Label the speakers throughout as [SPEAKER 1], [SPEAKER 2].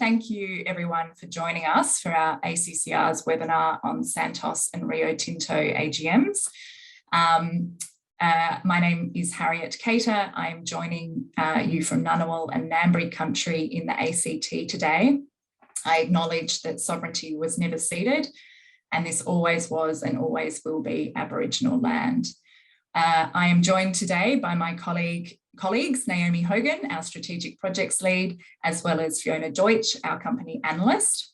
[SPEAKER 1] thank you everyone for joining us for our ACCR's webinar on Santos and Rio Tinto AGMs. My name is Harriet Kater. I'm joining you from Ngunnawal and Ngambri country in the ACT today. I acknowledge that sovereignty was never ceded, and this always was and always will be Aboriginal land. I am joined today by my colleagues, Naomi Hogan, our Strategic Projects Lead, as well as Fiona Deutsch, our Company Analyst.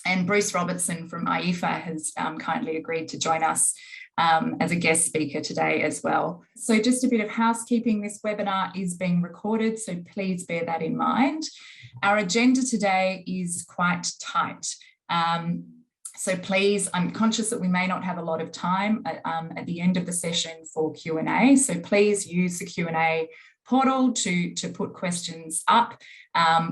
[SPEAKER 1] And Bruce Robertson from IEEFA has kindly agreed to join us as a guest speaker today as well. So just a bit of housekeeping, this webinar is being recorded, so please bear that in mind. Our agenda today is quite tight. So please, I'm conscious that we may not have a lot of time at the end of the session for Q&A. So please use the Q&A portal to put questions up.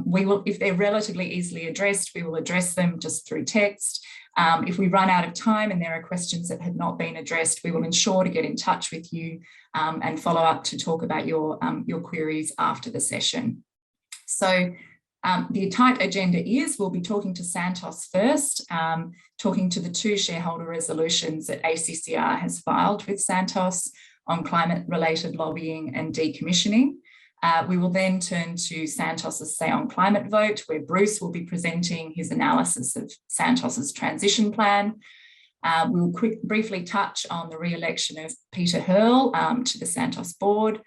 [SPEAKER 1] We will, if they're relatively easily addressed, we will address them just through text. If we run out of time and there are questions that had not been addressed, we will ensure to get in touch with you and follow up to talk about your queries after the session. So the tight agenda is we'll be talking to Santos first, talking to the two shareholder resolutions that ACCR has filed with Santos on climate-related lobbying and decommissioning. We will then turn to Santos's Say on Climate vote, where Bruce will be presenting his analysis of Santos's transition plan. We'll briefly touch on the re-election of Peter Hurl to the Santos board.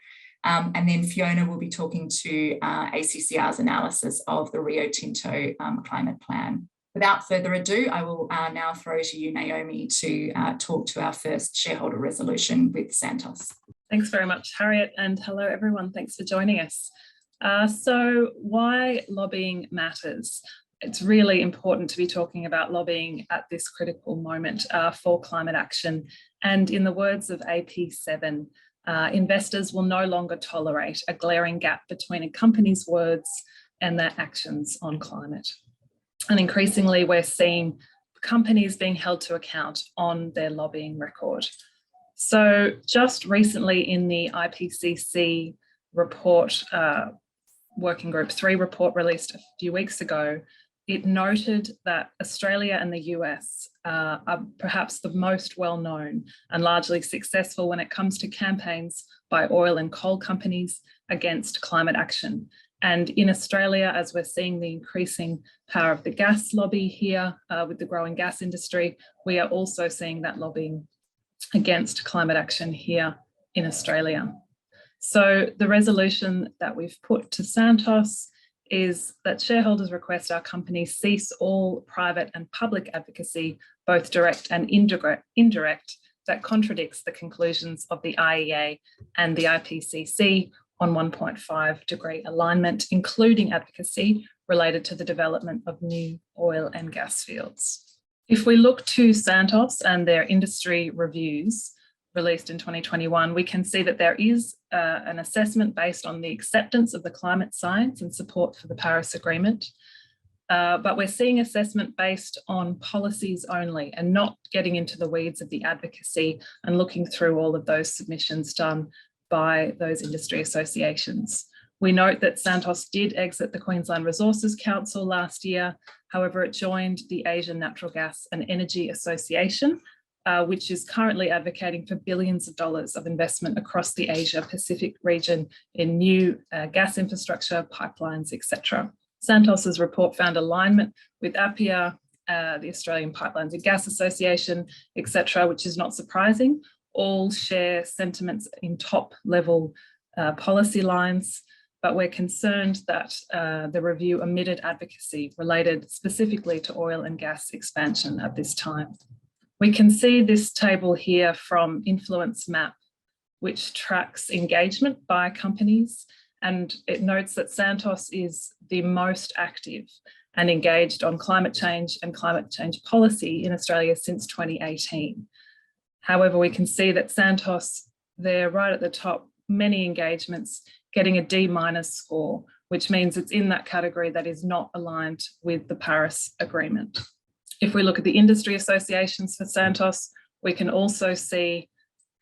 [SPEAKER 1] And then Fiona will be talking to ACCR's analysis of the Rio Tinto climate plan. Without further ado, I will now throw to you, Naomi, to talk to our first shareholder resolution with Santos.
[SPEAKER 2] Thanks very much, Harriet, and hello everyone. Thanks for joining us. So why lobbying matters? It's really important to be talking about lobbying at this critical moment for climate action. And in the words of AP7, investors will no longer tolerate a glaring gap between a company's words and their actions on climate. And increasingly, we're seeing companies being held to account on their lobbying record. So just recently in the IPCC report, Working Group 3 report released a few weeks ago, it noted that Australia and the US are perhaps the most well-known and largely successful when it comes to campaigns by oil and coal companies against climate action. And in Australia, as we're seeing the increasing power of the gas lobby here with the growing gas industry, we are also seeing that lobbying against climate action here in Australia. So the resolution that we've put to Santos is that shareholders request our company cease all private and public advocacy, both direct and indirect, that contradicts the conclusions of the IEA and the IPCC on 1.5 degree alignment, including advocacy related to the development of new oil and gas fields. If we look to Santos and their industry reviews released in 2021, we can see that there is an assessment based on the acceptance of the climate science and support for the Paris Agreement. But we're seeing assessment based on policies only and not getting into the weeds of the advocacy and looking through all of those submissions done by those industry associations. We note that Santos did exit the Queensland Resources Council last year. However, it joined the Asian Natural Gas and Energy Association, which is currently advocating for billions of dollars of investment across the Asia-Pacific region in new gas infrastructure, pipelines, etc. Santos's report found alignment with APPEA, the Australian Pipelines and Gas Association, etc., which is not surprising. All share sentiments in top-level policy lines, but we're concerned that the review omitted advocacy related specifically to oil and gas expansion at this time. We can see this table here from Influence Map, which tracks engagement by companies, and it notes that Santos is the most active and engaged on climate change and climate change policy in Australia since 2018. However, we can see that Santos, they're right at the top, many engagements getting a D- score, which means it's in that category that is not aligned with the Paris Agreement. If we look at the industry associations for Santos, we can also see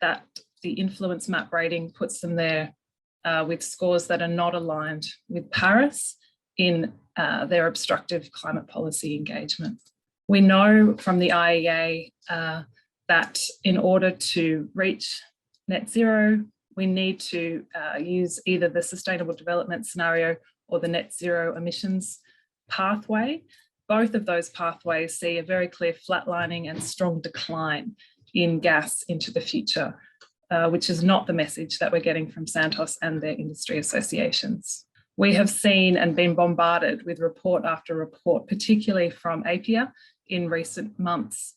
[SPEAKER 2] that the Influence Map rating puts them there with scores that are not aligned with Paris in their obstructive climate policy engagement. We know from the IEA that in order to reach net zero, we need to use either the sustainable development scenario or the net zero emissions pathway. Both of those pathways see a very clear flatlining and strong decline in gas into the future, which is not the message that we're getting from Santos and their industry associations. We have seen and been bombarded with report after report, particularly from ACCR in recent months,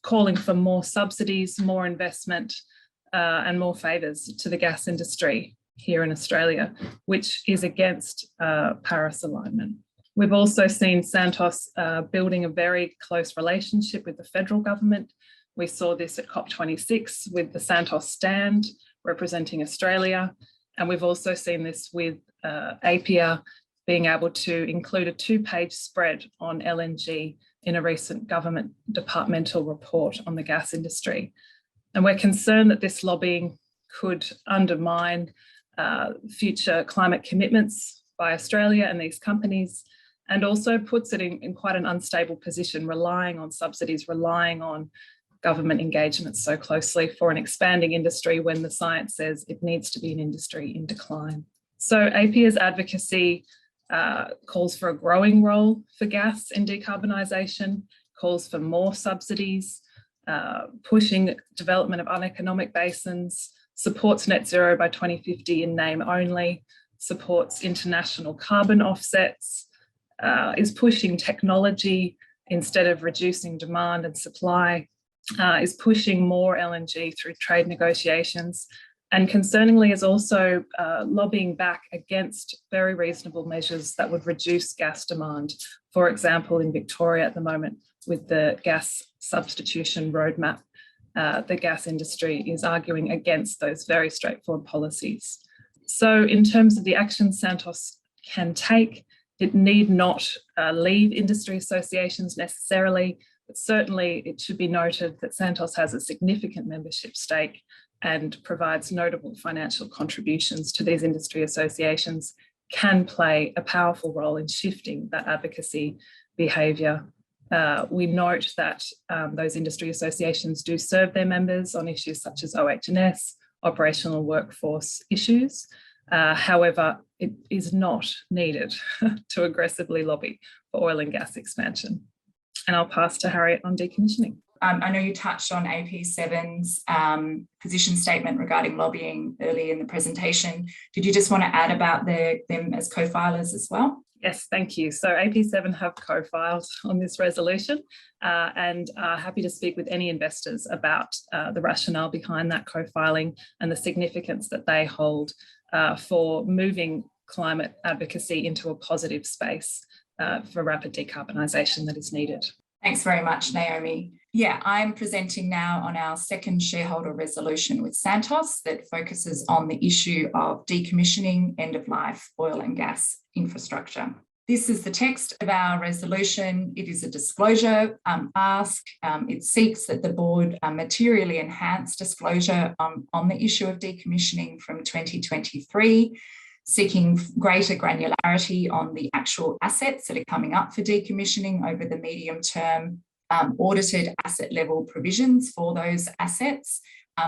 [SPEAKER 2] calling for more subsidies, more investment, and more favours to the gas industry here in Australia, which is against Paris alignment. We've also seen Santos building a very close relationship with the federal government. We saw this at COP26 with the Santos stand representing Australia. And we've also seen this with ACCR being able to include a 2-page spread on LNG in a recent government departmental report on the gas industry. And we're concerned that this lobbying could undermine future climate commitments by Australia and these companies, and also puts it in quite an unstable position, relying on subsidies, relying on government engagement so closely for an expanding industry when the science says it needs to be an industry in decline. So ACCR's advocacy calls for a growing role for gas in decarbonisation, calls for more subsidies, pushing development of uneconomic basins, supports net zero by 2050 in name only, supports international carbon offsets, is pushing technology instead of reducing demand and supply, is pushing more LNG through trade negotiations, and concerningly is also lobbying back against very reasonable measures that would reduce gas demand. For example, in Victoria at the moment with the gas substitution roadmap, the gas industry is arguing against those very straightforward policies. So in terms of the action Santos can take, it need not leave industry associations necessarily, but certainly it should be noted that Santos has a significant membership stake and provides notable financial contributions to these industry associations, can play a powerful role in shifting that advocacy behaviour. We note that those industry associations do serve their members on issues such as OH&S, operational workforce issues. However, it is not needed to aggressively lobby for oil and gas expansion. And I'll pass to Harriet on decommissioning.
[SPEAKER 1] I know you touched on AP7's position statement regarding lobbying early in the presentation. Did you just want to add about them as co-filers as well?
[SPEAKER 2] Yes, thank you. So AP7 have co-filed on this resolution and are happy to speak with any investors about the rationale behind that co-filing and the significance that they hold for moving climate advocacy into a positive space for rapid decarbonisation that is needed.
[SPEAKER 1] Thanks very much, Naomi. Yeah, I'm presenting now on our second shareholder resolution with Santos that focuses on the issue of decommissioning end-of-life oil and gas infrastructure. This is the text of our resolution. It is a disclosure ask. It seeks that the board materially enhance disclosure on the issue of decommissioning from 2023, seeking greater granularity on the actual assets that are coming up for decommissioning over the medium term, audited asset level provisions for those assets,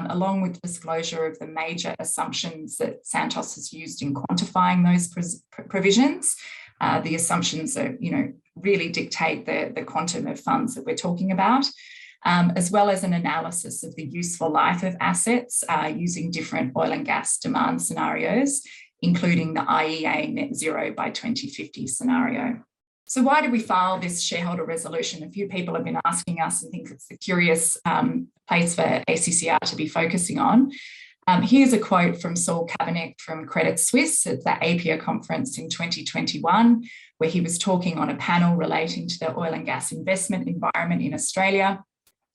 [SPEAKER 1] along with disclosure of the major assumptions that Santos has used in quantifying those provisions. The assumptions are, really dictate the quantum of funds that we're talking about, as well as an analysis of the useful life of assets using different oil and gas demand scenarios, including the IEA net zero by 2050 scenario. So why did we file this shareholder resolution? A few people have been asking us and think it's the curious place for ACCR to be focusing on. Here's a quote from Saul Kavanagh from Credit Suisse at the APIA conference in 2021, where he was talking on a panel relating to the oil and gas investment environment in Australia.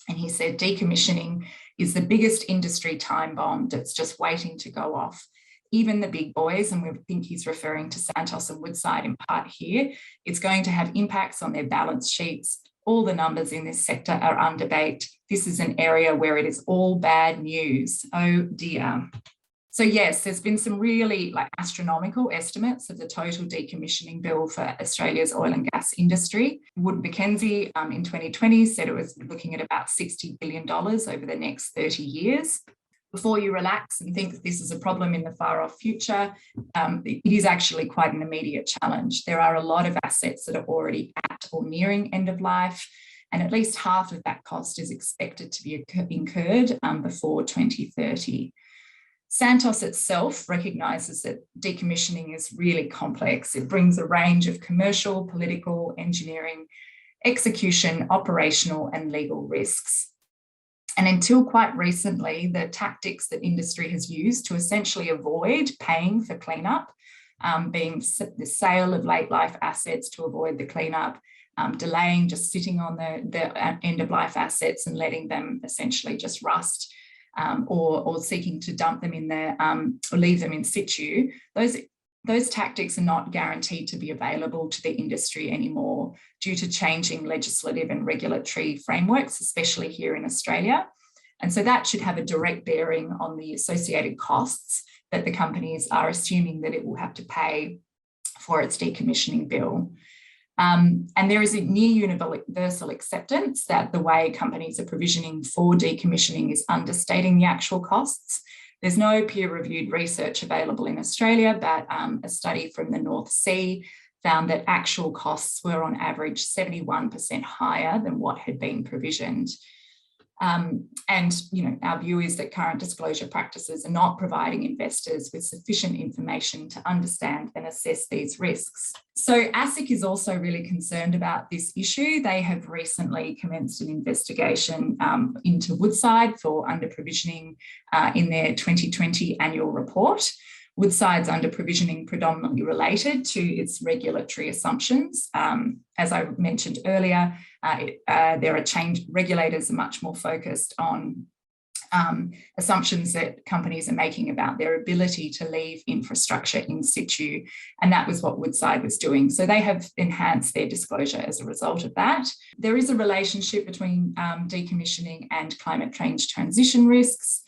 [SPEAKER 1] And he said, decommissioning is the biggest industry time bomb that's just waiting to go off. Even the big boys, and we think he's referring to Santos and Woodside in part here, it's going to have impacts on their balance sheets. All the numbers in this sector are under debate. This is an area where it is all bad news. Oh dear. So yes, there's been some really astronomical estimates of the total decommissioning bill for Australia's oil and gas industry. Wood Mackenzie in 2020 said it was looking at about $60 billion over the next 30 years. Before you relax and think that this is a problem in the far off future, it is actually quite an immediate challenge. There are a lot of assets that are already at or nearing end of life, and at least half of that cost is expected to be incurred before 2030. Santos itself recognises that decommissioning is really complex. It brings a range of commercial, political, engineering, execution, operational and legal risks. And until quite recently, the tactics that industry has used to essentially avoid paying for cleanup, being the sale of late life assets to avoid the cleanup, delaying, just sitting on the end of life assets and letting them essentially just rust, or seeking to dump them in there or leave them in situ, those tactics are not guaranteed to be available to the industry anymore due to changing legislative and regulatory frameworks, especially here in Australia. And so that should have a direct bearing on the associated costs that the companies are assuming that it will have to pay for its decommissioning bill. And there is a near universal acceptance that the way companies are provisioning for decommissioning is understating the actual costs. There's no peer-reviewed research available in Australia, but a study from the North Sea found that actual costs were on average 71% higher than what had been provisioned. And our view is that current disclosure practices are not providing investors with sufficient information to understand and assess these risks. So ASIC is also really concerned about this issue. They have recently commenced an investigation into Woodside for under-provisioning in their 2020 annual report. Woodside's under-provisioning predominantly related to its regulatory assumptions. As I mentioned earlier, regulators are much more focused on assumptions that companies are making about their ability to leave infrastructure in situ, and that was what Woodside was doing. So they have enhanced their disclosure as a result of that. There is a relationship between decommissioning and climate change transition risks.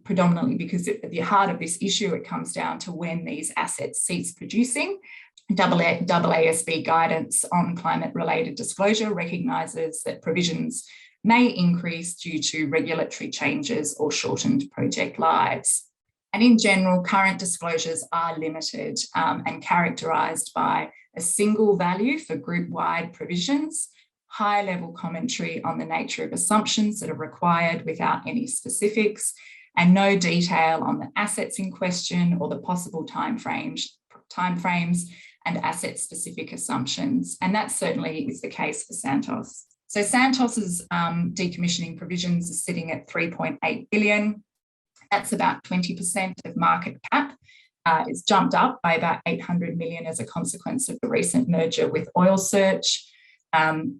[SPEAKER 1] Predominantly because at the heart of this issue, it comes down to when these assets cease producing. AASB guidance on climate-related disclosure recognises that provisions may increase due to regulatory changes or shortened project lives. And in general, current disclosures are limited and characterised by a single value for group-wide provisions, high-level commentary on the nature of assumptions that are required without any specifics, and no detail on the assets in question or the possible timeframes and asset-specific assumptions. And that certainly is the case for Santos. So Santos's decommissioning provisions are sitting at $3.8 billion. That's about 20% of market cap. It's jumped up by about $800 million as a consequence of the recent merger with Oil Search.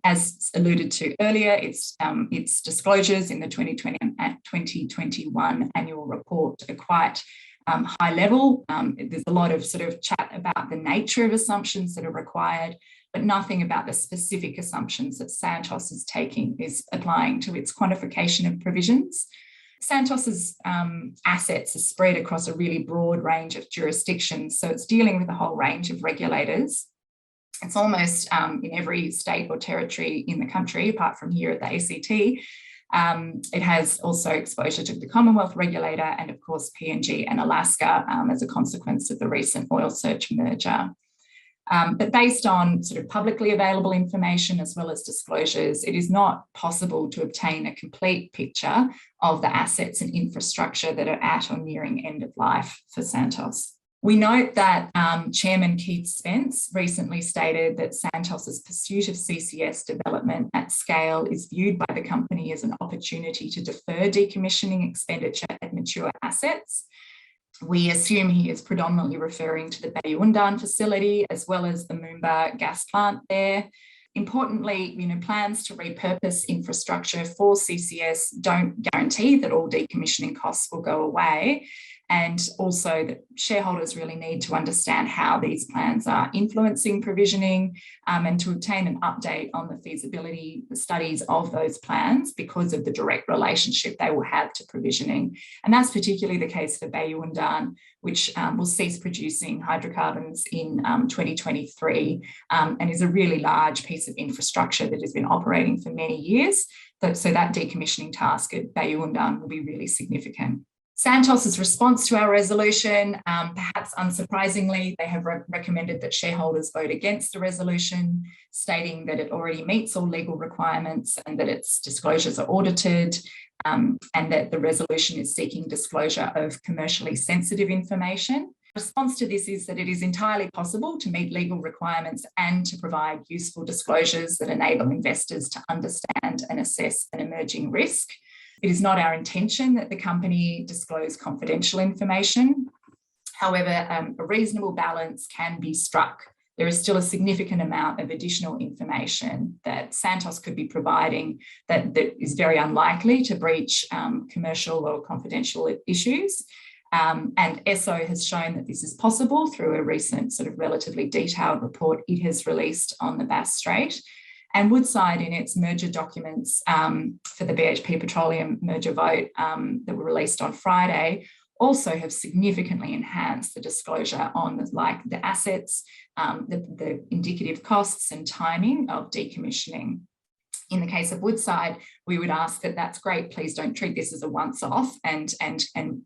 [SPEAKER 1] As alluded to earlier, its disclosures in the 2020 and 2021 annual report are quite high level. There's a lot of sort of chat about the nature of assumptions that are required, but nothing about the specific assumptions that Santos is applying to its quantification of provisions. Santos's assets are spread across a really broad range of jurisdictions, so it's dealing with a whole range of regulators. It's almost in every state or territory in the country, apart from here at the ACT. It has also exposure to the Commonwealth regulator and, of course, PNG and Alaska as a consequence of the recent Oil Search merger. But based on sort of publicly available information as well as disclosures, it is not possible to obtain a complete picture of the assets and infrastructure that are at or nearing end of life for Santos. We note that Chairman Keith Spence recently stated that Santos's pursuit of CCS development at scale is viewed by the company as an opportunity to defer decommissioning expenditure at mature assets. We assume he is predominantly referring to the Bayu-Undan facility as well as the Moomba gas plant there. Importantly, plans to repurpose infrastructure for CCS don't guarantee that all decommissioning costs will go away. and also that shareholders really need to understand how these plans are influencing provisioning, and to obtain an update on the feasibility studies of those plans because of the direct relationship they will have to provisioning. And that's particularly the case for Bayu-Undan, which will cease producing hydrocarbons in 2023, and is a really large piece of infrastructure that has been operating for many years. So that decommissioning task at Bayu-Undan will be really significant. Santos's response to our resolution, perhaps unsurprisingly, they have recommended that shareholders vote against the resolution, stating that it already meets all legal requirements and that its disclosures are audited, and that the resolution is seeking disclosure of commercially sensitive information. The response to this is that it is entirely possible to meet legal requirements and to provide useful disclosures that enable investors to understand and assess an emerging risk. It is not our intention that the company disclose confidential information. However, a reasonable balance can be struck. There is still a significant amount of additional information that Santos could be providing that is very unlikely to breach commercial or confidential issues. And ESSO has shown that this is possible through a recent sort of relatively detailed report it has released on the Bass Strait. And Woodside, in its merger documents for the BHP Petroleum merger vote that were released on Friday, also have significantly enhanced the disclosure on the assets, the indicative costs and timing of decommissioning. In the case of Woodside, we would ask that that's great, please don't treat this as a once-off and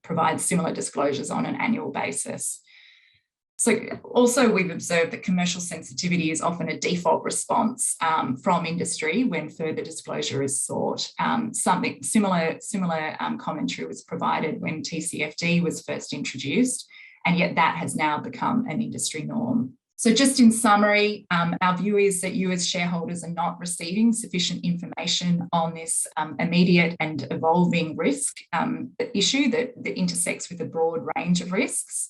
[SPEAKER 1] provide similar disclosures on an annual basis. So also we've observed that commercial sensitivity is often a default response from industry when further disclosure is sought. Something similar commentary was provided when TCFD was first introduced, and yet that has now become an industry norm. So just in summary, our view is that you as shareholders are not receiving sufficient information on this immediate and evolving risk issue that intersects with a broad range of risks.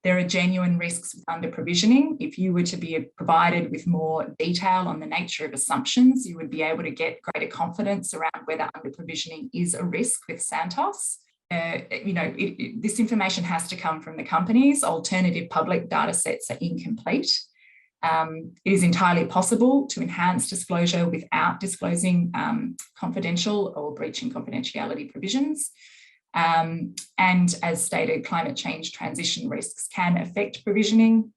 [SPEAKER 1] There are genuine risks with under-provisioning. If you were to be provided with more detail on the nature of assumptions, you would be able to get greater confidence around whether under-provisioning is a risk with Santos. This information has to come from the companies. Alternative public data sets are incomplete. It is entirely possible to enhance disclosure without disclosing confidential or breaching confidentiality provisions. And as stated, climate change transition risks can affect provisioning,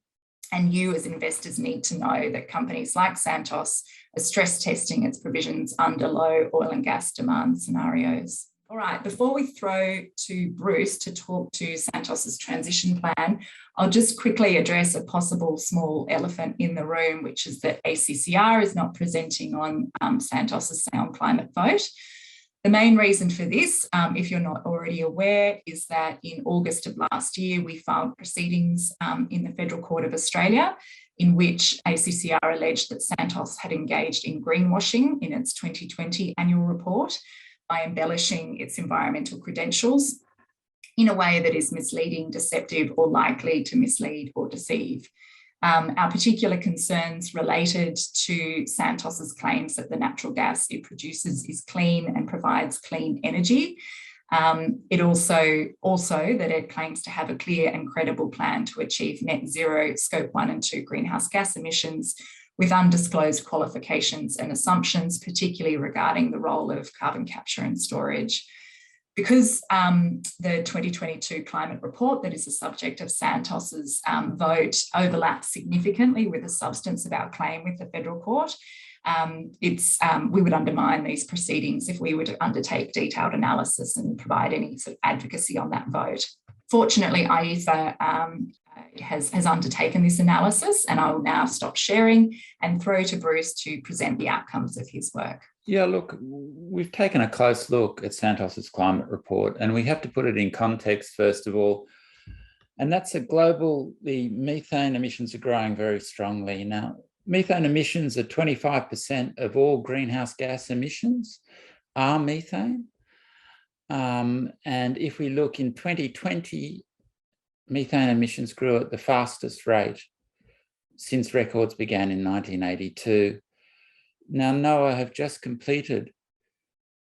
[SPEAKER 1] and you as investors need to know that companies like Santos are stress testing its provisions under low oil and gas demand scenarios. All right, before we throw to Bruce to talk to Santos's transition plan, I'll just quickly address a possible small elephant in the room, which is that ACCR is not presenting on Santos's sound climate vote. The main reason for this, if you're not already aware, is that in August of last year, we filed proceedings in the Federal Court of Australia in which ACCR alleged that Santos had engaged in greenwashing in its 2020 annual report by embellishing its environmental credentials in a way that is misleading, deceptive, or likely to mislead or deceive. Our particular concerns related to Santos's claims that the natural gas it produces is clean and provides clean energy. It also that it claims to have a clear and credible plan to achieve net zero Scope 1 and 2 greenhouse gas emissions with undisclosed qualifications and assumptions, particularly regarding the role of carbon capture and storage. Because the 2022 climate report that is the subject of Santos's vote overlaps significantly with the substance of our claim with the Federal Court, we would undermine these proceedings if we were to undertake detailed analysis and provide any sort of advocacy on that vote. Fortunately, IEEFA has undertaken this analysis, and I will now stop sharing and throw to Bruce to present the outcomes of his work.
[SPEAKER 3] Yeah, look, we've taken a close look at Santos's climate report, and we have to put it in context, first of all. And that's the methane emissions are growing very strongly. Now, methane emissions are 25% of all greenhouse gas emissions are methane. And if we look in 2020, methane emissions grew at the fastest rate since records began in 1982. Now, NOAA have just completed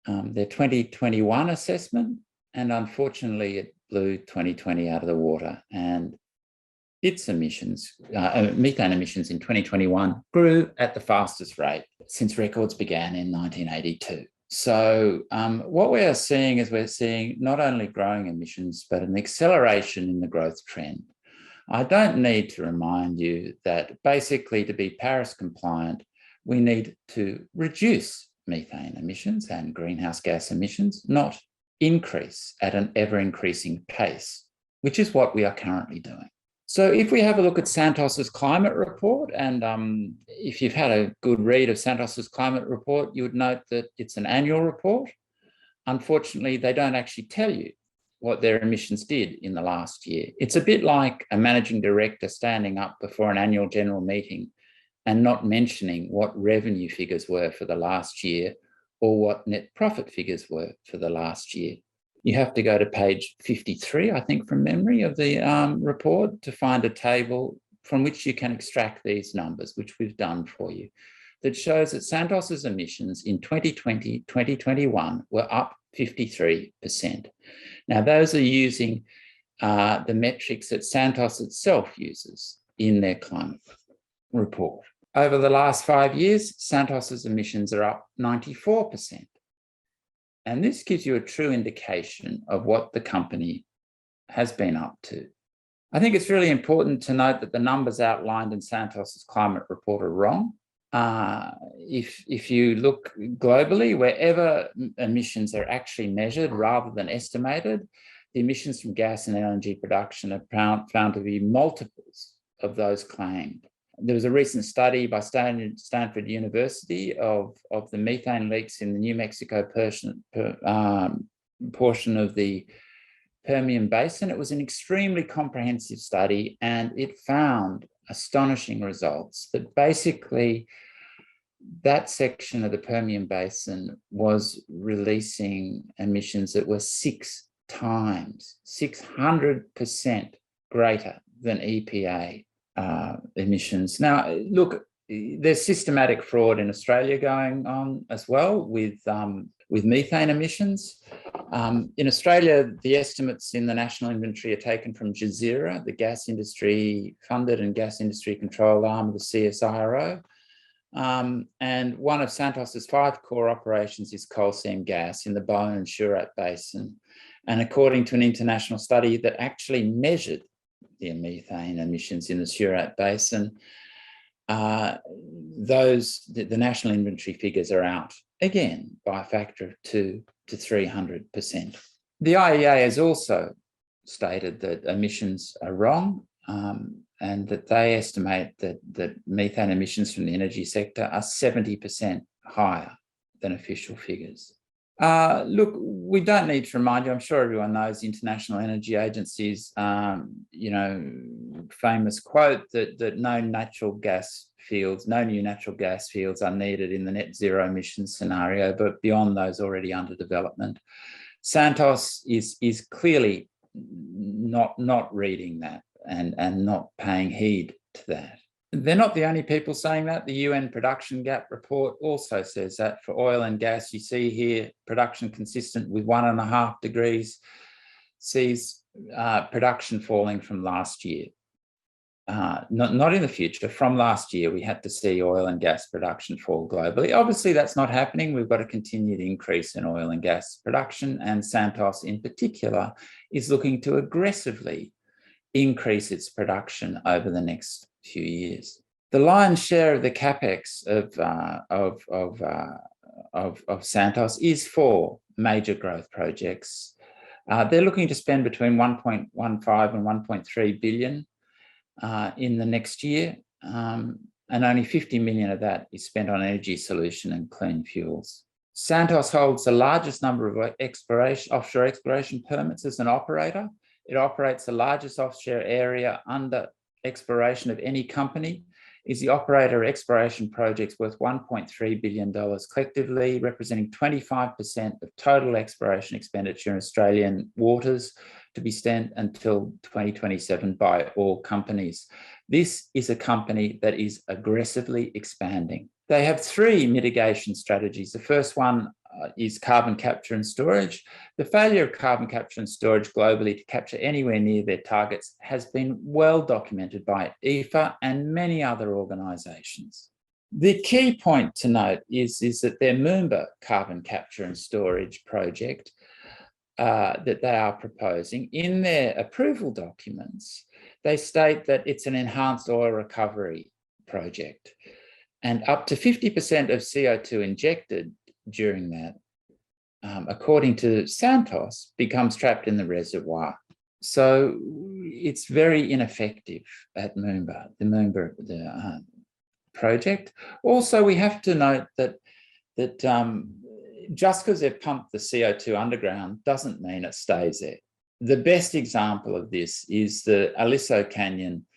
[SPEAKER 3] their 2021 assessment, and unfortunately blew 2020 out of the water, and its emissions, methane emissions in 2021 grew at the fastest rate since records began in 1982. So what we are seeing is we're seeing not only growing emissions, but an acceleration in the growth trend. I don't need to remind you that basically to be Paris compliant, we need to reduce methane emissions and greenhouse gas emissions, not increase at an ever-increasing pace, which is what we are currently doing. So if we have a look at Santos's climate report, and if you've had a good read of Santos's climate report, you would note that it's an annual report. Unfortunately, they don't actually tell you what their emissions did in the last year. It's a bit like a managing director standing up before an annual general meeting and not mentioning what revenue figures were for the last year or what net profit figures were for the last year. You have to go to page 53, I think, from memory of the report to find a table from which you can extract these numbers, which we've done for you, that shows that Santos's emissions in 2020, 2021 were up 53%. Now, those are using the metrics that Santos itself uses in their climate report. Over the last 5 years, Santos's emissions are up 94%. And this gives you a true indication of what the company has been up to. I think it's really important to note that the numbers outlined in Santos's climate report are wrong. If you look globally, wherever emissions are actually measured rather than estimated, the emissions from gas and LNG production are found to be multiples of those claimed. There was a recent study by Stanford University of the methane leaks in the New Mexico portion of the Permian Basin. It was an extremely comprehensive study, and it found astonishing results that basically that section of the Permian Basin was releasing emissions that were 6 times, 600% greater than EPA emissions. Now, look, there's systematic fraud in Australia going on as well with methane emissions. In Australia, the estimates in the national inventory are taken from Jazeera, the gas industry funded and gas industry controlled arm of the CSIRO. And one of Santos's 5 core operations is coal seam gas in the Bowen and Surat Basin. And according to an international study that actually measured the methane emissions in the Surat Basin, the national inventory figures are out again by a factor of 200 to 300%. The IEA has also stated that emissions are wrong, and that they estimate that methane emissions from the energy sector are 70% higher than official figures. Look, we don't need to remind you, I'm sure everyone knows the International Energy Agency's famous quote that no new natural gas fields are needed in the net zero emissions scenario, but beyond those already under development. Santos is clearly not reading that and not paying heed to that. They're not the only people saying that. The UN Production Gap Report also says that for oil and gas. You see here production consistent with 1.5 degrees sees production falling from last year. Not in the future, from last year, we had to see oil and gas production fall globally. Obviously, that's not happening. We've got a continued increase in oil and gas production, and Santos in particular is looking to aggressively increase its production over the next few years. The lion's share of the Capex of Santos is for major growth projects. They're looking to spend between 1.15 and 1.3 billion in the next year, and only 50 million of that is spent on energy solution and clean fuels. Santos holds the largest number of offshore exploration permits as an operator. It operates the largest offshore area under exploration of any company, is the operator of exploration projects worth $1.3 billion collectively, representing 25% of total exploration expenditure in Australian waters to be spent until 2027 by all companies. This is a company that is aggressively expanding. They have 3 mitigation strategies. The first one is carbon capture and storage. The failure of carbon capture and storage globally to capture anywhere near their targets has been well documented by IEEFA and many other organisations. The key point to note is that their Moomba carbon capture and storage project that they are proposing, in their approval documents, they state that it's an enhanced oil recovery project, and up to 50% of CO2 injected during that, according to Santos, becomes trapped in the reservoir. So it's very ineffective at Moomba, the Moomba project. Also, we have to note that just because they've pumped the CO2 underground doesn't mean it stays there. The best example of this is the Aliso Canyon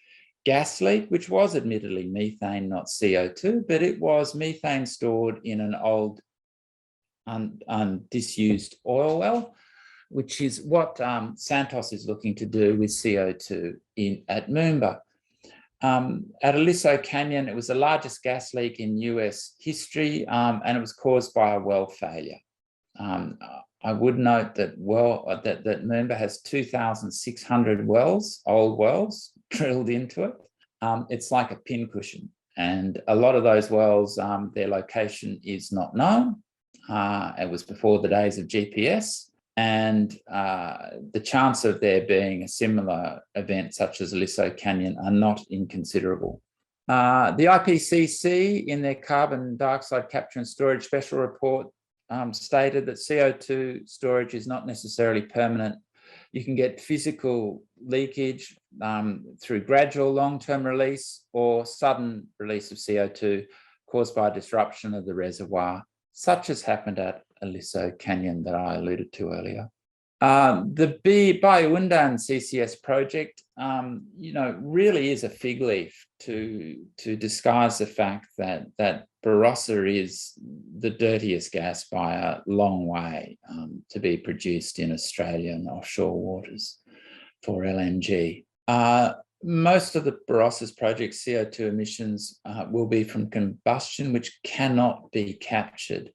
[SPEAKER 3] gas leak, which was admittedly methane, not CO2, but it was methane stored in an old disused oil well, which is what Santos is looking to do with CO2 at Moomba. At Aliso Canyon, it was the largest gas leak in US history, and it was caused by a well failure. I would note that that Moomba has 2,600 wells, old wells, drilled into it. It's like a pincushion, and a lot of those wells, their location is not known. It was before the days of GPS, and the chance of there being a similar event such as Aliso Canyon are not inconsiderable. The IPCC, in their carbon dioxide capture and storage special report, stated that CO2 storage is not necessarily permanent. You can get physical leakage through gradual long-term release or sudden release of CO2 caused by disruption of the reservoir, such as happened at Aliso Canyon that I alluded to earlier. The BBYCCS CCS project, really is a fig leaf to disguise the fact that Barossa is the dirtiest gas by a long way to be produced in Australian offshore waters for LNG. Most of the Barossa's project CO2 emissions will be from combustion, which cannot be captured.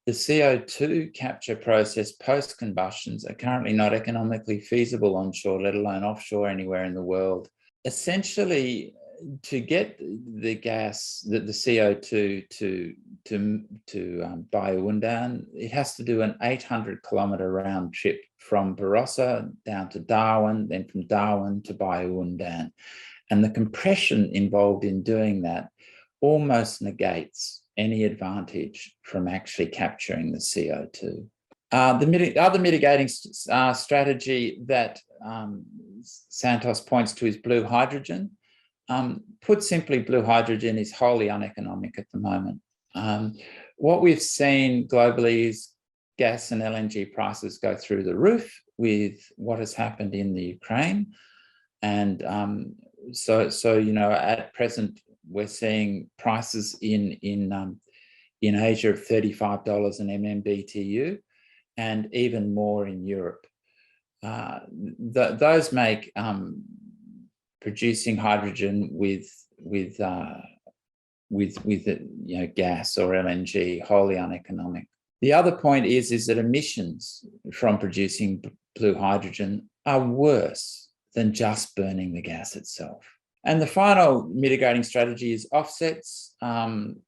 [SPEAKER 3] The CO2 capture process post-combustions are currently not economically feasible onshore, let alone offshore anywhere in the world. Essentially, to get the gas, the CO2 to Bayu-Undan, it has to do an 800-kilometre round trip from Barossa down to Darwin, then from Darwin to Bayu-Undan. And the compression involved in doing that almost negates any advantage from actually capturing the CO2. The other mitigating strategy that Santos points to is blue hydrogen. Put simply, blue hydrogen is wholly uneconomic at the moment. What we've seen globally is gas and LNG prices go through the roof with what has happened in the Ukraine. And so at present, we're seeing prices in Asia of $35 an MMBTU, and even more in Europe. Those make producing hydrogen with gas or LNG wholly uneconomic. The other point is that emissions from producing blue hydrogen are worse than just burning the gas itself. And the final mitigating strategy is offsets. Carbon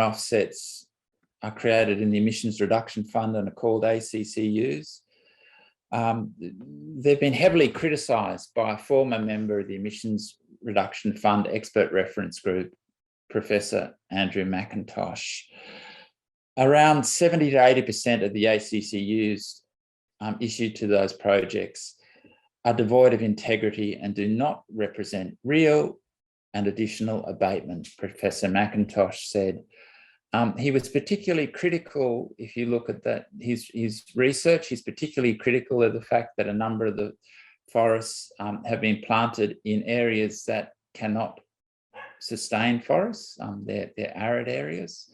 [SPEAKER 3] offsets are created in the Emissions Reduction Fund and are called ACCUs. They've been heavily criticised by a former member of the Emissions Reduction Fund Expert Reference Group, Professor Andrew McIntosh. Around 70 to 80% of the ACCUs issued to those projects are devoid of integrity and do not represent real and additional abatement, Professor McIntosh said. He was particularly critical, if you look at that, his research, he's particularly critical of the fact that a number of the forests have been planted in areas that cannot sustain forests, they're arid areas.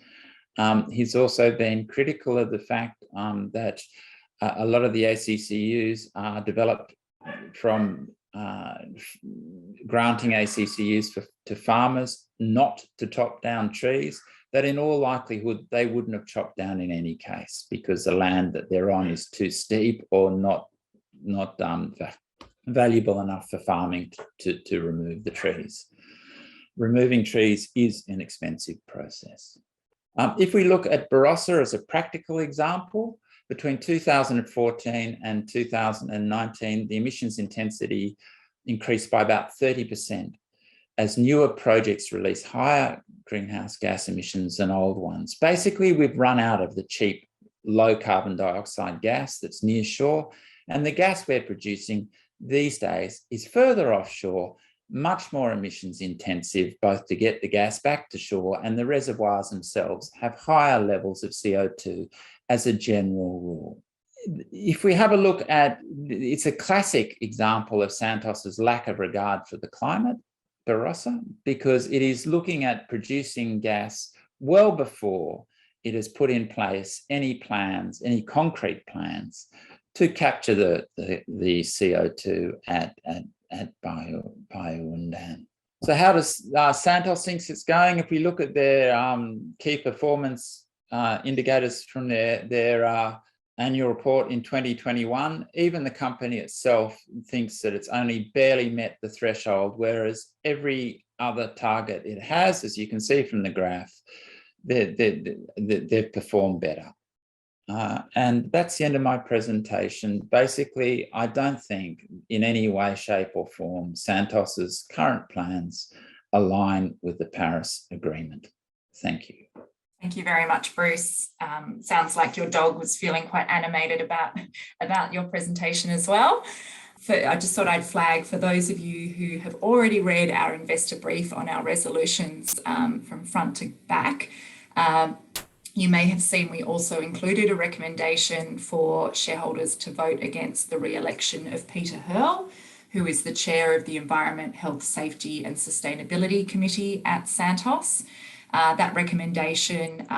[SPEAKER 3] He's also been critical of the fact that a lot of the ACCUs are developed from granting ACCUs to farmers not to chop down trees, that in all likelihood they wouldn't have chopped down in any case because the land that they're on is too steep or not valuable enough for farming to remove the trees. Removing trees is an expensive process. If we look at Barossa as a practical example, between 2014 and 2019, the emissions intensity increased by about 30% as newer projects release higher greenhouse gas emissions than old ones. Basically, we've run out of the cheap, low carbon dioxide gas that's near shore, and the gas we're producing these days is further offshore, much more emissions intensive, both to get the gas back to shore, and the reservoirs themselves have higher levels of CO2 as a general rule. If we have a look at, it's a classic example of Santos's lack of regard for the climate, Barossa, because it is looking at producing gas well before it has put in place any plans, any concrete plans to capture the CO2 at Bayu. So how does Santos think it's going? If we look at their key performance indicators from their annual report in 2021, even the company itself thinks that it's only barely met the threshold, whereas every other target it has, as you can see from the graph, they've performed better. And that's the end of my presentation. Basically, I don't think in any way, shape or form Santos's current plans align with the Paris Agreement. Thank you.
[SPEAKER 1] Thank you very much, Bruce. Sounds like your dog was feeling quite animated about your presentation as well. I just thought I'd flag for those of you who have already read our investor brief on our resolutions from front to back. You may have seen we also included a recommendation for shareholders to vote against the re-election of Peter Hurl, who is the chair of the Environment, Health, Safety and Sustainability Committee at Santos. That recommendation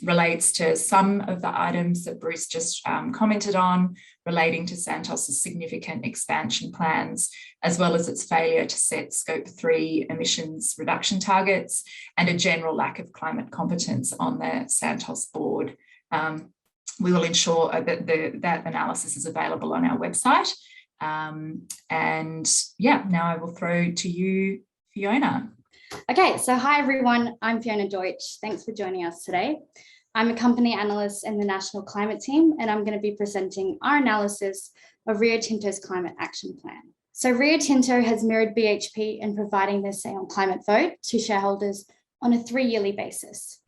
[SPEAKER 1] relates to some of the items that Bruce just commented on, relating to Santos's significant expansion plans, as well as its failure to set Scope 3 emissions reduction targets and a general lack of climate competence on the Santos board. We will ensure that that analysis is available on our website. And yeah, now I will throw to you, Fiona.
[SPEAKER 4] Okay, so hi everyone, I'm Fiona Deutsch. Thanks for joining us today. I'm a company analyst in the National Climate Team, and I'm going to be presenting our analysis of Rio Tinto's Climate Action Plan. So Rio Tinto has mirrored BHP in providing their say on climate vote to shareholders on a 3-yearly basis.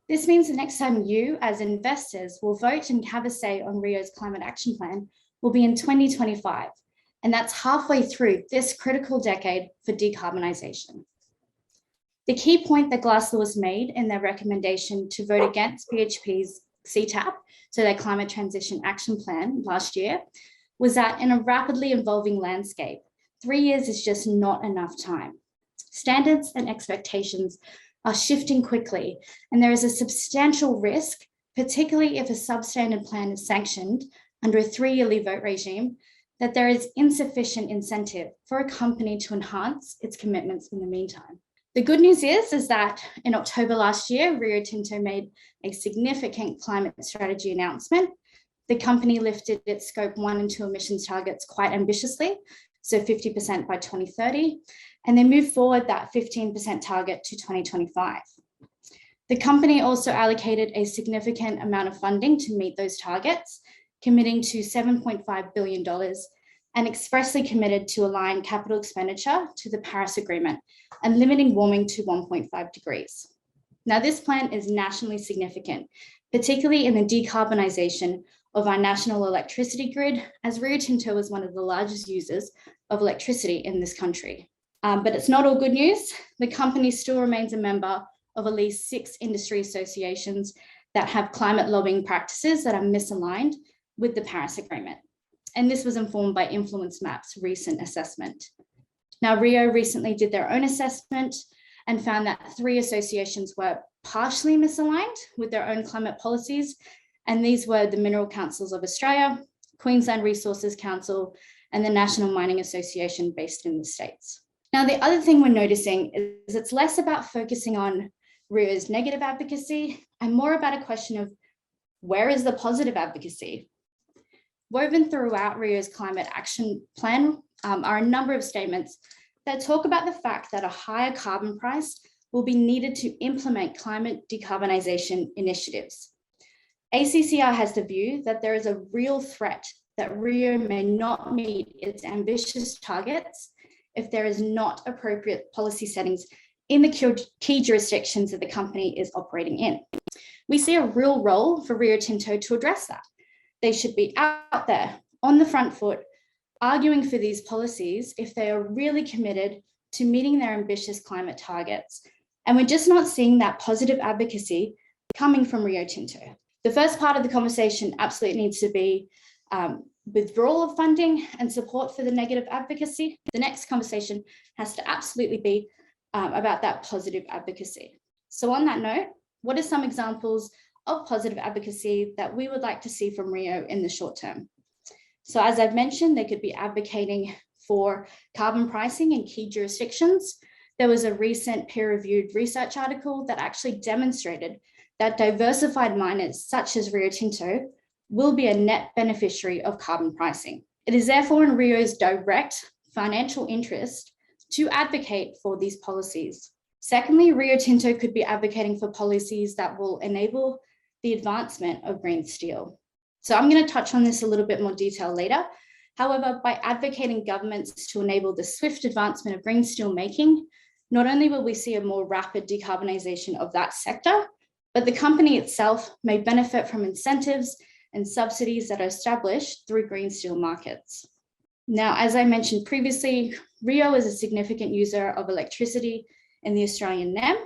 [SPEAKER 4] This means the next time you, as investors, will vote and have a say on Rio's Climate Action Plan will be in 2025, and that's halfway through this critical decade for decarbonisation. The key point that Glass Lewis made in their recommendation to vote against BHP's CTAP, so their Climate Transition Action Plan last year, was that in a rapidly evolving landscape, 3 years is just not enough time. Standards and expectations are shifting quickly, and there is a substantial risk, particularly if a substandard plan is sanctioned under a 3-yearly vote regime, that there is insufficient incentive for a company to enhance its commitments in the meantime. The good news is that in October last year, Rio Tinto made a significant climate strategy announcement. The company lifted its Scope 1 and 2 emissions targets quite ambitiously, so 50% by 2030, and they moved forward that 15% target to 2025. The company also allocated a significant amount of funding to meet those targets, committing to $7.5 billion and expressly committed to align capital expenditure to the Paris Agreement and limiting warming to 1.5 degrees. Now, this plan is nationally significant, particularly in the decarbonisation of our national electricity grid, as Rio Tinto is one of the largest users of electricity in this country. But it's not all good news. The company still remains a member of at least 6 industry associations that have climate lobbying practices that are misaligned with the Paris Agreement. And this was informed by Influence Map's recent assessment. Now, Rio recently did their own assessment and found that 3 associations were partially misaligned with their own climate policies. And these were the Mineral Councils of Australia, Queensland Resources Council, and the National Mining Association based in the States. Now, the other thing we're noticing is it's less about focusing on Rio's negative advocacy and more about a question of where is the positive advocacy? Woven throughout Rio's climate action plan are a number of statements that talk about the fact that a higher carbon price will be needed to implement climate decarbonisation initiatives. ACCR has the view that there is a real threat that Rio may not meet its ambitious targets if there is not appropriate policy settings in the key jurisdictions that the company is operating in. We see a real role for Rio Tinto to address that. They should be out there on the front foot, arguing for these policies if they are really committed to meeting their ambitious climate targets. And we're just not seeing that positive advocacy coming from Rio Tinto. The first part of the conversation absolutely needs to be withdrawal of funding and support for the negative advocacy. The next conversation has to absolutely be about that positive advocacy. So on that note, what are some examples of positive advocacy that we would like to see from Rio in the short term? So as I've mentioned, they could be advocating for carbon pricing in key jurisdictions. There was a recent peer-reviewed research article that actually demonstrated that diversified miners such as Rio Tinto will be a net beneficiary of carbon pricing. It is therefore in Rio's direct financial interest to advocate for these policies. Secondly, Rio Tinto could be advocating for policies that will enable the advancement of green steel. So I'm going to touch on this a little bit more detail later. However, by advocating governments to enable the swift advancement of green steel making, not only will we see a more rapid decarbonisation of that sector, but the company itself may benefit from incentives and subsidies that are established through green steel markets. Now, as I mentioned previously, Rio is a significant user of electricity in the Australian NEM.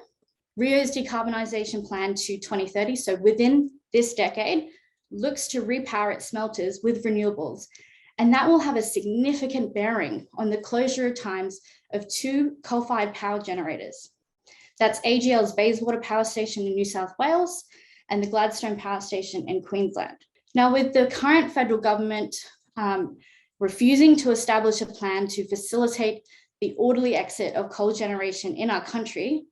[SPEAKER 4] Rio's decarbonisation plan to 2030, so within this decade, looks to repower its smelters with renewables. And that will have a significant bearing on the closure times of 2 coal-fired power generators. That's AGL's Bayswater Power Station in New South Wales and the Gladstone Power Station in Queensland. Now, with the current federal government refusing to establish a plan to facilitate the orderly exit of coal generation in our country,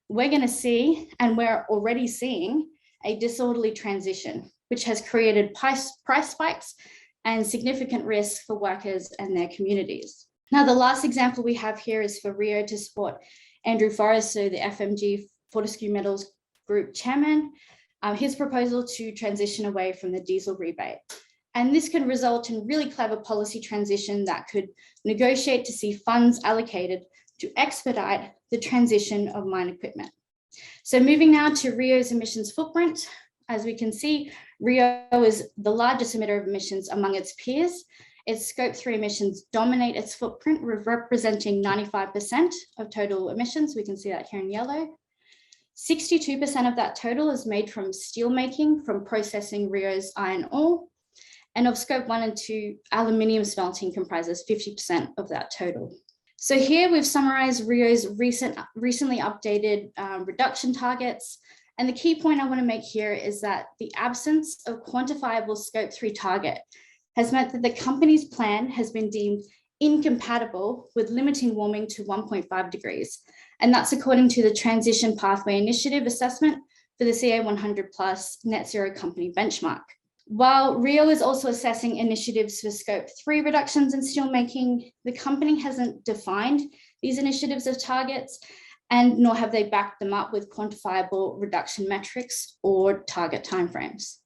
[SPEAKER 4] we're going to see, and we're already seeing, a disorderly transition, which has created price spikes and significant risk for workers and their communities. Now, the last example we have here is for Rio to support Andrew Forrester, the FMG Fortescue Metals Group chairman, his proposal to transition away from the diesel rebate. And this could result in really clever policy transition that could negotiate to see funds allocated to expedite the transition of mine equipment. So moving now to Rio's emissions footprint, as we can see, Rio is the largest emitter of emissions among its peers. Its Scope 3 emissions dominate its footprint, representing 95% of total emissions. We can see that here in yellow. 62% of that total is made from steel making, from processing Rio's iron ore. And of Scope 1 and 2, aluminium smelting comprises 50% of that total. So here we've summarized Rio's recently updated reduction targets. And the key point I want to make here is that the absence of quantifiable Scope 3 target has meant that the company's plan has been deemed incompatible with limiting warming to 1.5 degrees. And that's according to the Transition Pathway Initiative assessment for the CA100 Plus Net Zero Company benchmark. While Rio is also assessing initiatives for Scope 3 reductions in steelmaking, the company hasn't defined these initiatives as targets, and nor have they backed them up with quantifiable reduction metrics or target timeframes.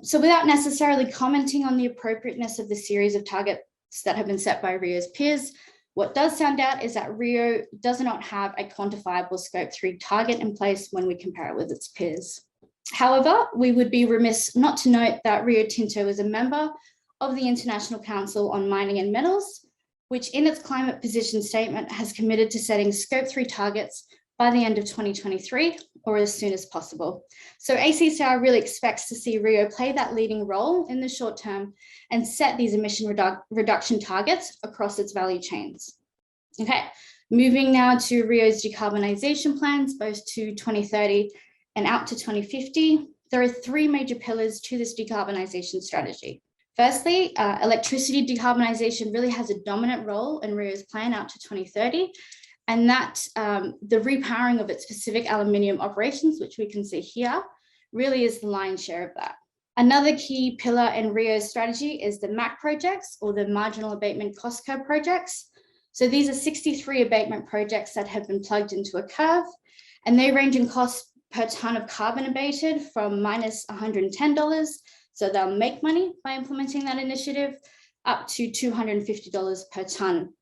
[SPEAKER 4] So without necessarily commenting on the appropriateness of the series of targets that have been set by Rio's peers, what does sound out is that Rio does not have a quantifiable Scope 3 target in place when we compare it with its peers. However, we would be remiss not to note that Rio Tinto is a member of the International Council on Mining and Metals, which in its climate position statement has committed to setting Scope 3 targets by the end of 2023 or as soon as possible. So ACCR really expects to see Rio play that leading role in the short term and set these emission reduction targets across its value chains. Okay, moving now to Rio's decarbonisation plans, both to 2030 and out to 2050, there are 3 major pillars to this decarbonisation strategy. Firstly, electricity decarbonisation really has a dominant role in Rio's plan out to 2030, and that the repowering of its Pacific aluminium operations, which we can see here, really is the lion's share of that. Another key pillar in Rio's strategy is the MAC projects, or the marginal abatement cost curve projects. So these are 63 abatement projects that have been plugged into a curve, and they range in cost per tonne of carbon abated from minus $110, so they'll make money by implementing that initiative, up to $250 per tonne.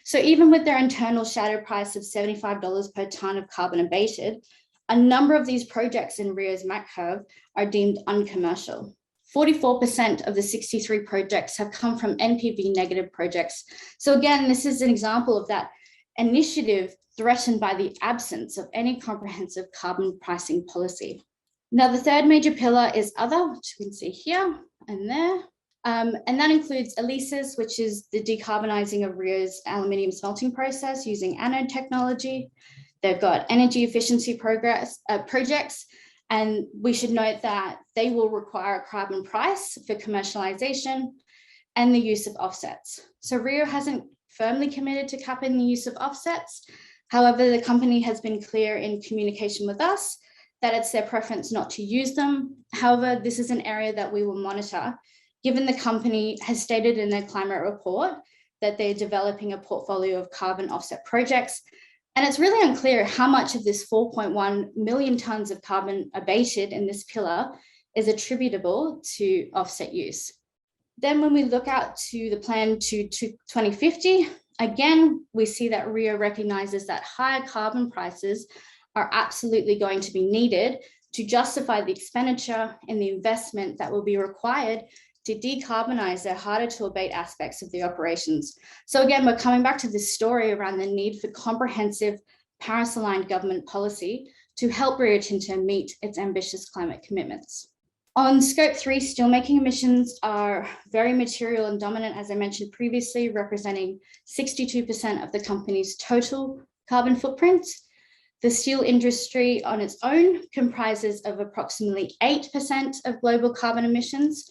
[SPEAKER 4] So even with their internal shadow price of $75 per tonne of carbon abated, a number of these projects in Rio's MAC curve are deemed uncommercial. 44% of the 63 projects have come from NPV negative projects. So again, this is an example of that initiative threatened by the absence of any comprehensive carbon pricing policy. Now, the third major pillar is other, which you can see here and there. And that includes ELISIS, which is the decarbonising of Rio's aluminium smelting process using anode technology. They've got energy efficiency projects, and we should note that they will require a carbon price for commercialisation and the use of offsets. So Rio hasn't firmly committed to capping the use of offsets. However, the company has been clear in communication with us that it's their preference not to use them. However, this is an area that we will monitor, given the company has stated in their climate report that they're developing a portfolio of carbon offset projects. And it's really unclear how much of this 4.1 million tonnes of carbon abated in this pillar is attributable to offset use. Then when we look out to the plan to 2050, again, we see that Rio recognises that higher carbon prices are absolutely going to be needed to justify the expenditure and the investment that will be required to decarbonise their harder to abate aspects of the operations. So again, we're coming back to this story around the need for comprehensive Paris-aligned government policy to help Rio Tinto meet its ambitious climate commitments. On Scope 3, steelmaking emissions are very material and dominant, as I mentioned previously, representing 62% of the company's total carbon footprint. The steel industry on its own comprises of approximately 8% of global carbon emissions.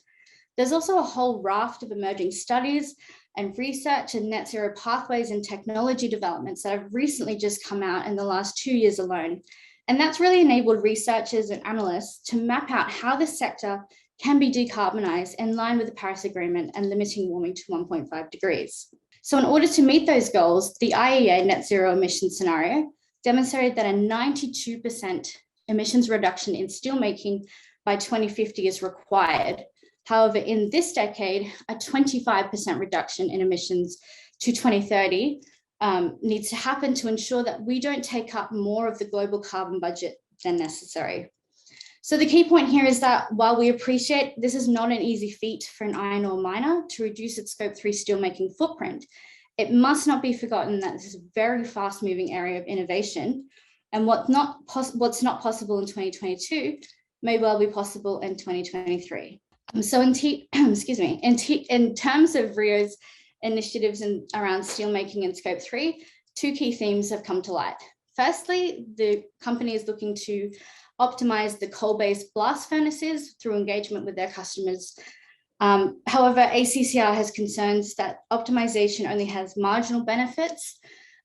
[SPEAKER 4] There's also a whole raft of emerging studies and research and net zero pathways and technology developments that have recently just come out in the last 2 years alone. And that's really enabled researchers and analysts to map out how the sector can be decarbonised in line with the Paris Agreement and limiting warming to 1.5 degrees. So in order to meet those goals, the IEA net zero emission scenario demonstrated that a 92% emissions reduction in steelmaking by 2050 is required. However, in this decade, a 25% reduction in emissions to 2030 needs to happen to ensure that we don't take up more of the global carbon budget than necessary. So the key point here is that while we appreciate this is not an easy feat for an iron ore miner to reduce its Scope 3 steelmaking footprint, it must not be forgotten that this is a very fast-moving area of innovation, and what's not possible in 2022 may well be possible in 2023. So in terms of Rio's initiatives around steelmaking and Scope 3, two key themes have come to light. Firstly, the company is looking to optimize the coal-based blast furnaces through engagement with their customers. However, ACCR has concerns that optimization only has marginal benefits,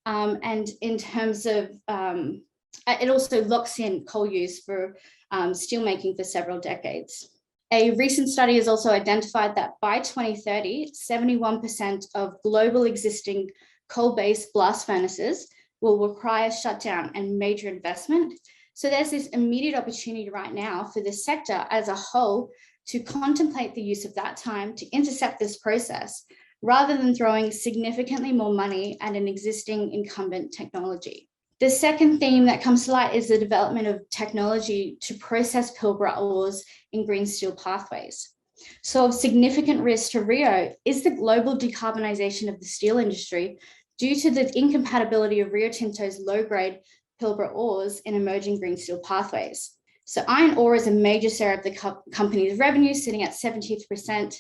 [SPEAKER 4] and in terms of, it also locks in coal use for steelmaking for several decades. A recent study has also identified that by 2030, 71% of global existing coal-based blast furnaces will require shutdown and major investment. So there's this immediate opportunity right now for the sector as a whole to contemplate the use of that time to intercept this process, rather than throwing significantly more money at an existing incumbent technology. The second theme that comes to light is the development of technology to process Pilbara ores in green steel pathways. So of significant risk to Rio is the global decarbonisation of the steel industry due to the incompatibility of Rio Tinto's low-grade Pilbara ores in emerging green steel pathways. So iron ore is a major share of the company's revenue, sitting at 70%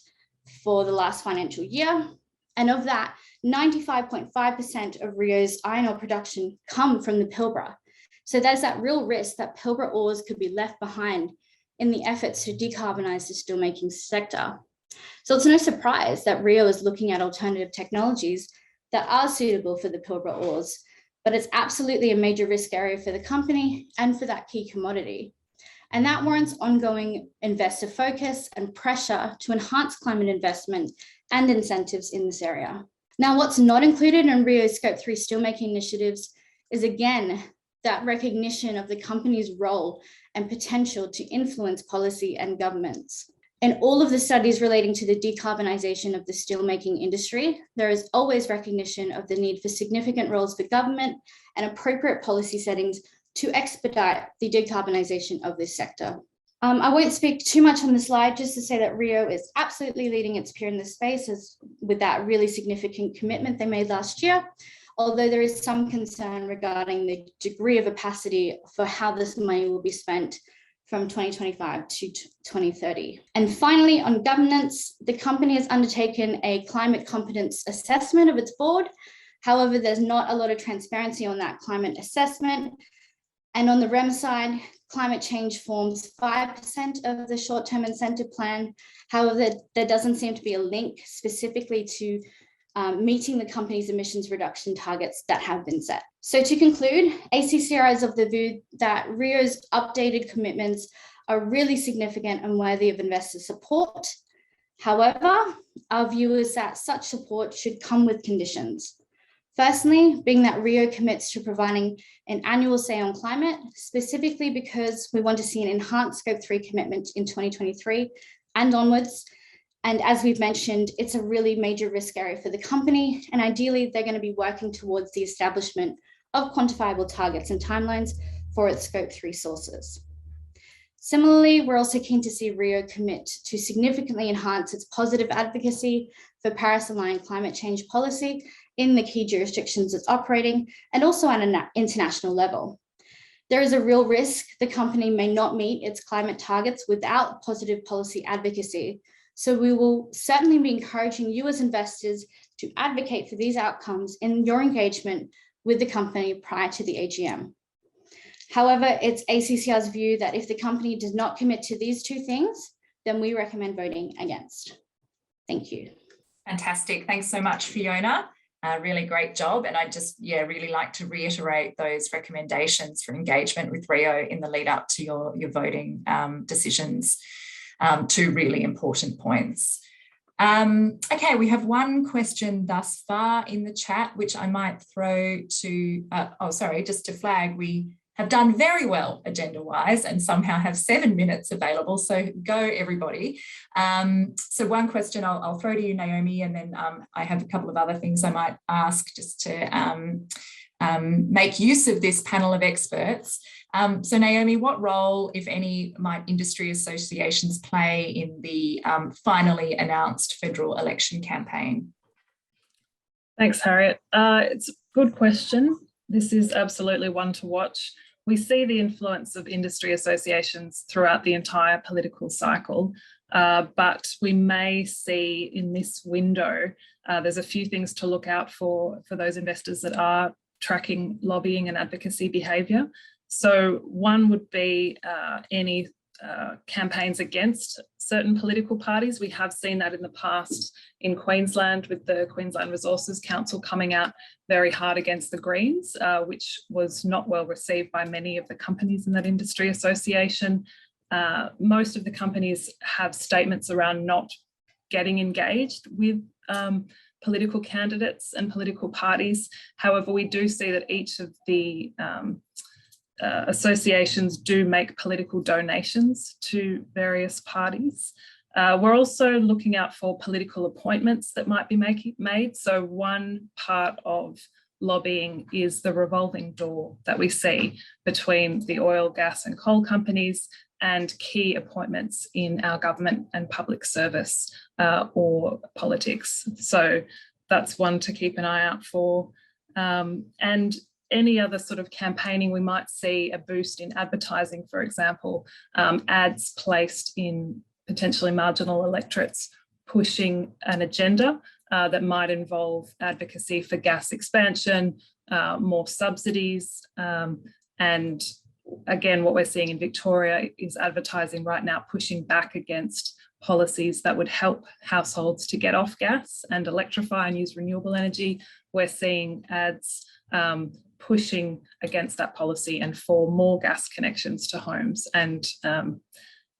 [SPEAKER 4] for the last financial year. And of that, 95.5% of Rio's iron ore production come from the Pilbara. So there's that real risk that Pilbara ores could be left behind in the efforts to decarbonise the steelmaking sector. So it's no surprise that Rio is looking at alternative technologies that are suitable for the Pilbara ores, but it's absolutely a major risk area for the company and for that key commodity. And that warrants ongoing investor focus and pressure to enhance climate investment and incentives in this area. Now, what's not included in Rio's Scope 3 steelmaking initiatives is, again, that recognition of the company's role and potential to influence policy and governments. In all of the studies relating to the decarbonisation of the steelmaking industry, there is always recognition of the need for significant roles for government and appropriate policy settings to expedite the decarbonisation of this sector. I won't speak too much on the slide, just to say that Rio is absolutely leading its peer in this space with that really significant commitment they made last year, although there is some concern regarding the degree of opacity for how this money will be spent from 2025 to 2030. And finally, on governance, the company has undertaken a climate competence assessment of its board. However, there's not a lot of transparency on that climate assessment. And on the REM side, climate change forms 5% of the short-term incentive plan. However, there doesn't seem to be a link specifically to meeting the company's emissions reduction targets that have been set. So to conclude, ACCR is of the view that Rio's updated commitments are really significant and worthy of investor support. However, our view is that such support should come with conditions. Firstly, being that Rio commits to providing an annual say on climate, specifically because we want to see an enhanced Scope 3 commitment in 2023 and onwards. And as we've mentioned, it's a really major risk area for the company. And ideally, they're going to be working towards the establishment of quantifiable targets and timelines for its Scope 3 sources. Similarly, we're also keen to see Rio commit to significantly enhance its positive advocacy for Paris-aligned climate change policy in the key jurisdictions it's operating, and also at an international level. There is a real risk the company may not meet its climate targets without positive policy advocacy. So we will certainly be encouraging you as investors to advocate for these outcomes in your engagement with the company prior to the AGM. However, it's ACCR's view that if the company does not commit to these two things, then we recommend voting against. Thank you.
[SPEAKER 1] Fantastic. Thanks so much, Fiona. Really great job. And I just, really like to reiterate those recommendations for engagement with Rio in the lead up to your voting decisions. Two really important points. Okay, we have one question thus far in the chat, which I might throw to, just to flag, we have done very well agenda-wise and somehow have 7 minutes available. So go, everybody. So one question I'll throw to you, Naomi, and then I have a couple of other things I might ask just to make use of this panel of experts. So Naomi, what role, if any, might industry associations play in the finally announced federal election campaign?
[SPEAKER 2] Thanks, Harriet. It's a good question. This is absolutely one to watch. We see the influence of industry associations throughout the entire political cycle, but we may see in this window, there's a few things to look out for those investors that are tracking lobbying and advocacy behaviour. So one would be any campaigns against certain political parties. We have seen that in the past in Queensland with the Queensland Resources Council coming out very hard against the Greens, which was not well received by many of the companies in that industry association. Most of the companies have statements around not getting engaged with political candidates and political parties. However, we do see that each of the associations do make political donations to various parties. We're also looking out for political appointments that might be made. So one part of lobbying is the revolving door that we see between the oil, gas and coal companies and key appointments in our government and public service or politics. So that's one to keep an eye out for. And any other sort of campaigning, we might see a boost in advertising, for example, ads placed in potentially marginal electorates pushing an agenda that might involve advocacy for gas expansion, more subsidies, and again, what we're seeing in Victoria is advertising right now pushing back against policies that would help households to get off gas and electrify and use renewable energy. We're seeing ads pushing against that policy and for more gas connections to homes. And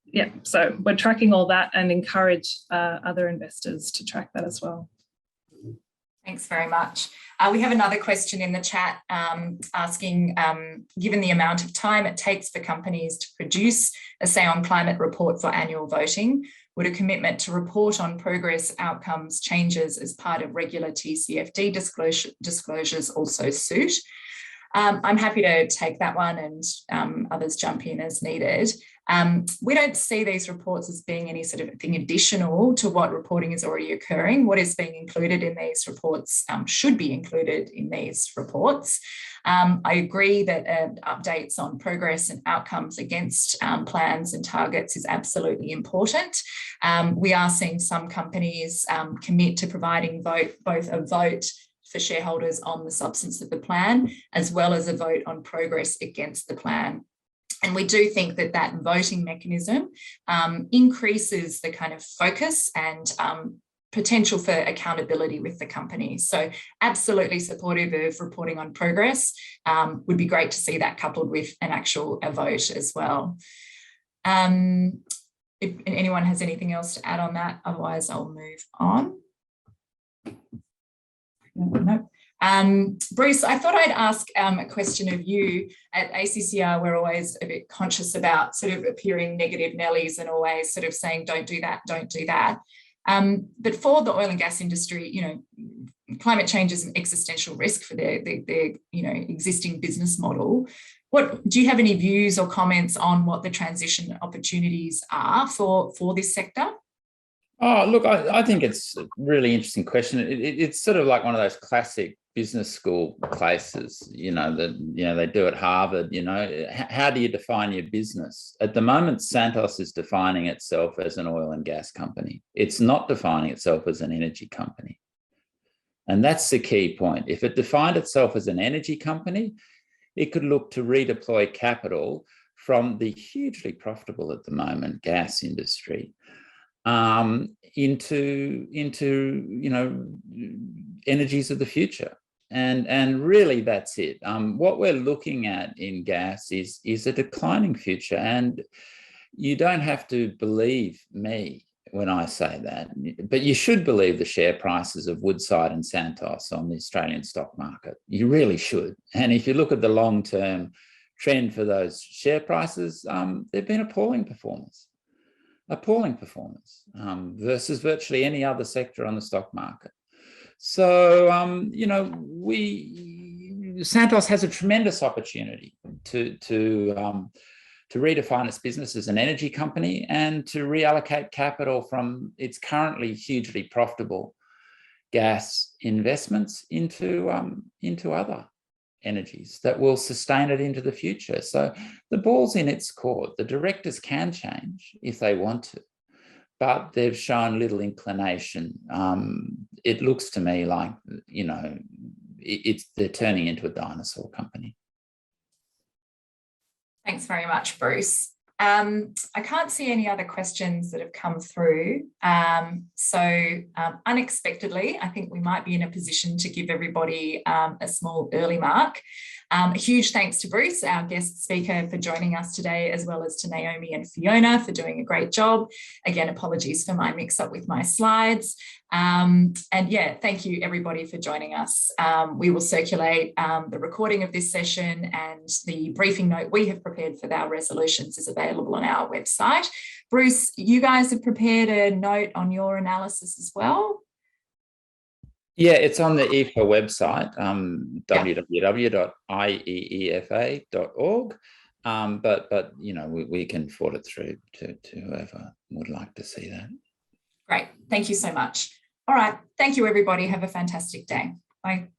[SPEAKER 2] yeah, so we're tracking all that and encourage other investors to track that as well.
[SPEAKER 1] Thanks very much. We have another question in the chat asking, given the amount of time it takes for companies to produce a say on climate report for annual voting, would a commitment to report on progress, outcomes, changes as part of regular TCFD disclosures also suit? I'm happy to take that one and others jump in as needed. We don't see these reports as being any sort of thing additional to what reporting is already occurring. What is being included in these reports should be included in these reports. I agree that updates on progress and outcomes against plans and targets is absolutely important. We are seeing some companies commit to providing both a vote for shareholders on the substance of the plan, as well as a vote on progress against the plan. And we do think that that voting mechanism increases the kind of focus and potential for accountability with the company. So absolutely supportive of reporting on progress. Would be great to see that coupled with a vote as well. If anyone has anything else to add on that, otherwise I'll move on. No. Bruce, I thought I'd ask a question of you. At ACCR, we're always a bit conscious about sort of appearing negative Nellies and always sort of saying, don't do that, don't do that. But for the oil and gas industry, you know, climate change is an existential risk for their you know, existing business model. What do you have any views or comments on what the transition opportunities are for this sector?
[SPEAKER 3] Oh, look, I think it's a really interesting question. It's sort of like one of those classic business school places, you know, that, you know, they do at Harvard, you know, how do you define your business? At the moment, Santos is defining itself as an oil and gas company. It's not defining itself as an energy company. And that's the key point. If it defined itself as an energy company, it could look to redeploy capital from the hugely profitable at the moment gas industry into you know, energies of the future. And really that's it. What we're looking at in gas is a declining future, and you don't have to believe me when I say that, but you should believe the share prices of Woodside and Santos on the Australian stock market. You really should. And if you look at the long-term trend for those share prices, they've been appalling performance versus virtually any other sector on the stock market. So, you know, Santos has a tremendous opportunity to redefine its business as an energy company and to reallocate capital from its currently hugely profitable gas investments into other energies that will sustain it into the future. So the ball's in its court. The directors can change if they want to, but they've shown little inclination. It looks to me like, you know, they're turning into a dinosaur company.
[SPEAKER 1] Thanks very much, Bruce. I can't see any other questions that have come through. So unexpectedly, I think we might be in a position to give everybody a small early mark. A huge thanks to Bruce, our guest speaker, for joining us today, as well as to Naomi and Fiona for doing a great job. Again, apologies for my mix-up with my slides. And yeah, thank you everybody for joining us. We will circulate the recording of this session, and the briefing note we have prepared for our resolutions is available on our website. Bruce, you guys have prepared a note on your analysis as well?
[SPEAKER 3] Yeah, it's on the IEEFA website, www.IEEFA.org. But you know, we can forward it through to whoever would like to see that.
[SPEAKER 1] Great, thank you so much. All right, thank you everybody. Have a fantastic day. Bye.